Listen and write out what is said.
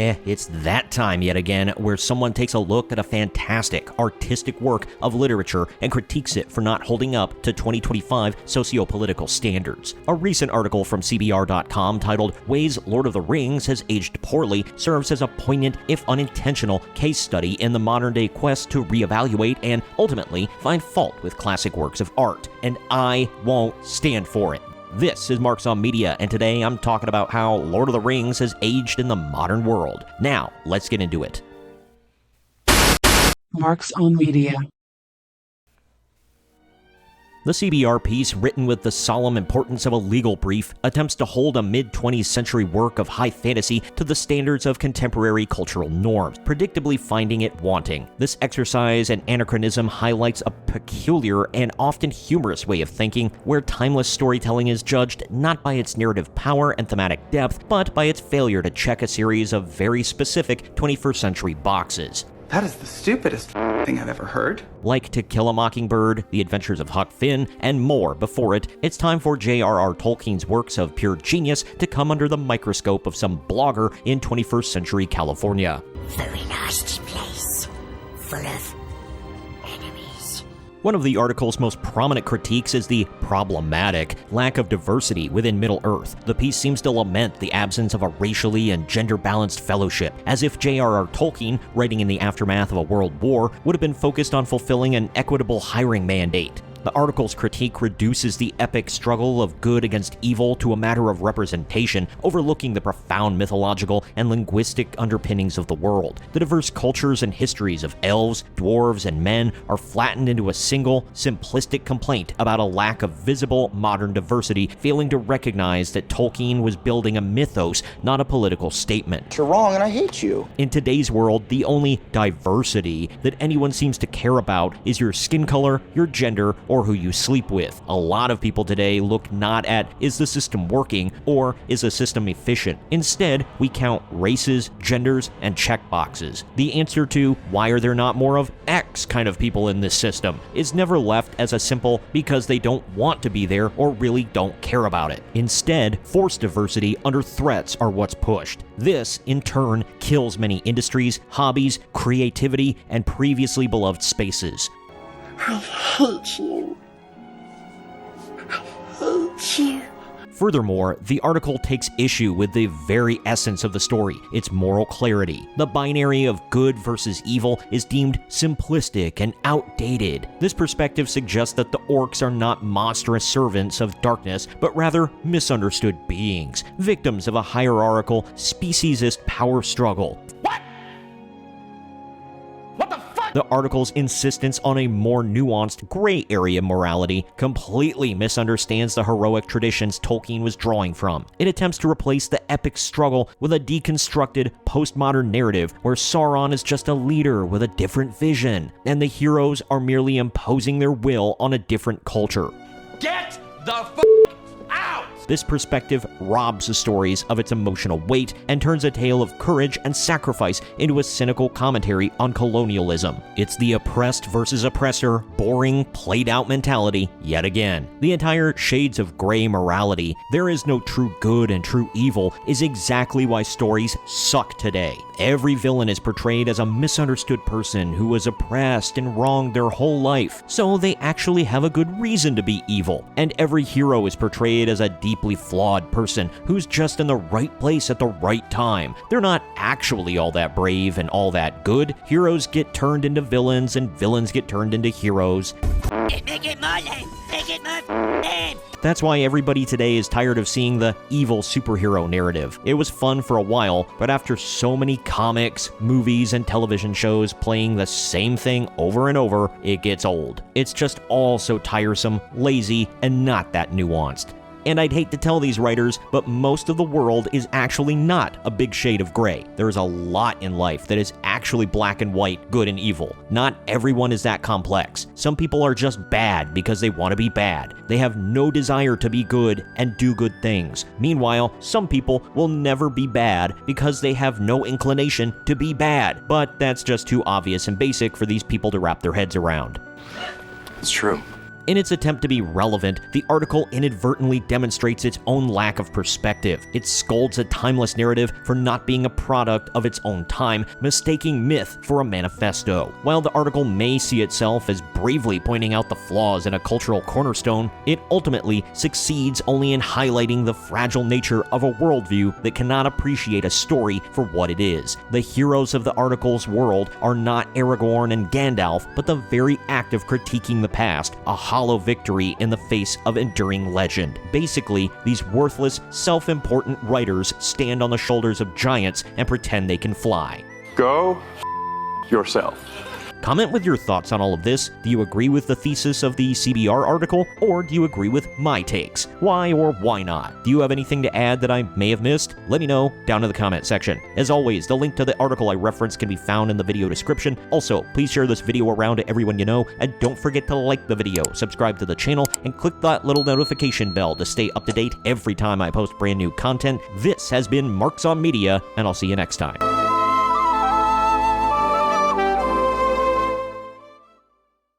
Yeah, it's that time yet again where someone takes a look at a fantastic, artistic work of literature and critiques it for not holding up to 2025 socio-political standards. A recent article from CBR.com titled "Ways Lord of the Rings Has Aged Poorly" serves as a poignant, if unintentional, case study in the modern-day quest to reevaluate and ultimately find fault with classic works of art. And I won't stand for it. This is Marks on Media, and today I'm talking about how Lord of the Rings has aged in the modern world. Now, let's get into it. Marks on Media. The CBR piece, written with the solemn importance of a legal brief, attempts to hold a mid-20th century work of high fantasy to the standards of contemporary cultural norms, predictably finding it wanting. This exercise and anachronism highlights a peculiar and often humorous way of thinking, where timeless storytelling is judged not by its narrative power and thematic depth, but by its failure to check a series of very specific 21st century boxes. That is the stupidest thing I've ever heard. Like To Kill a Mockingbird, The Adventures of Huck Finn, and more before it, it's time for J.R.R. Tolkien's works of pure genius to come under the microscope of some blogger in 21st century California. Very nasty place, full of enemies. One of the article's most prominent critiques is the problematic lack of diversity within Middle-earth. The piece seems to lament the absence of a racially and gender-balanced fellowship, as if J.R.R. Tolkien, writing in the aftermath of a world war, would have been focused on fulfilling an equitable hiring mandate. The article's critique reduces the epic struggle of good against evil to a matter of representation, overlooking the profound mythological and linguistic underpinnings of the world. The diverse cultures and histories of elves, dwarves, and men are flattened into a single, simplistic complaint about a lack of visible modern diversity, failing to recognize that Tolkien was building a mythos, not a political statement. You're wrong and I hate you. In today's world, the only diversity that anyone seems to care about is your skin color, your gender, or who you sleep with. A lot of people today look not at, is the system working, or is the system efficient? Instead, we count races, genders, and checkboxes. The answer to why are there not more of X kind of people in this system is never left as a simple because they don't want to be there or really don't care about it. Instead, forced diversity under threats are what's pushed. This, in turn, kills many industries, hobbies, creativity, and previously beloved spaces. I hate you. I hate you. Furthermore, the article takes issue with the very essence of the story, its moral clarity. The binary of good versus evil is deemed simplistic and outdated. This perspective suggests that the orcs are not monstrous servants of darkness, but rather misunderstood beings, victims of a hierarchical, speciesist power struggle. The article's insistence on a more nuanced, gray area morality completely misunderstands the heroic traditions Tolkien was drawing from. It attempts to replace the epic struggle with a deconstructed, postmodern narrative where Sauron is just a leader with a different vision, and the heroes are merely imposing their will on a different culture. Get the out! This perspective robs the stories of its emotional weight and turns a tale of courage and sacrifice into a cynical commentary on colonialism. It's the oppressed versus oppressor, boring, played-out mentality yet again. The entire shades of gray morality, there is no true good and true evil, is exactly why stories suck today. Every villain is portrayed as a misunderstood person who was oppressed and wronged their whole life, so they actually have a good reason to be evil. And every hero is portrayed as a deeply flawed person who's just in the right place at the right time. They're not actually all that brave and all that good. Heroes get turned into villains and villains get turned into heroes. Make it my name. Make it my name. That's why everybody today is tired of seeing the evil superhero narrative. It was fun for a while, but after so many comics, movies, and television shows playing the same thing over and over, it gets old. It's just all so tiresome, lazy, and not that nuanced. And I'd hate to tell these writers, but most of the world is actually not a big shade of gray. There's a lot in life that is actually black and white, good and evil. Not everyone is that complex. Some people are just bad because they want to be bad. They have no desire to be good and do good things. Meanwhile, some people will never be bad because they have no inclination to be bad. But that's just too obvious and basic for these people to wrap their heads around. It's true. In its attempt to be relevant, the article inadvertently demonstrates its own lack of perspective. It scolds a timeless narrative for not being a product of its own time, mistaking myth for a manifesto. While the article may see itself as bravely pointing out the flaws in a cultural cornerstone, it ultimately succeeds only in highlighting the fragile nature of a worldview that cannot appreciate a story for what it is. The heroes of the article's world are not Aragorn and Gandalf, but the very act of critiquing the past, a hollow victory in the face of enduring legend. Basically, these worthless, self-important writers stand on the shoulders of giants and pretend they can fly. Go yourself. Comment with your thoughts on all of this. Do you agree with the thesis of the CBR article, or do you agree with my takes? Why or why not? Do you have anything to add that I may have missed? Let me know down in the comment section. As always, the link to the article I referenced can be found in the video description. Also, please share this video around to everyone you know, and don't forget to like the video, subscribe to the channel, and click that little notification bell to stay up to date every time I post brand new content. This has been Marks on Media, and I'll see you next time.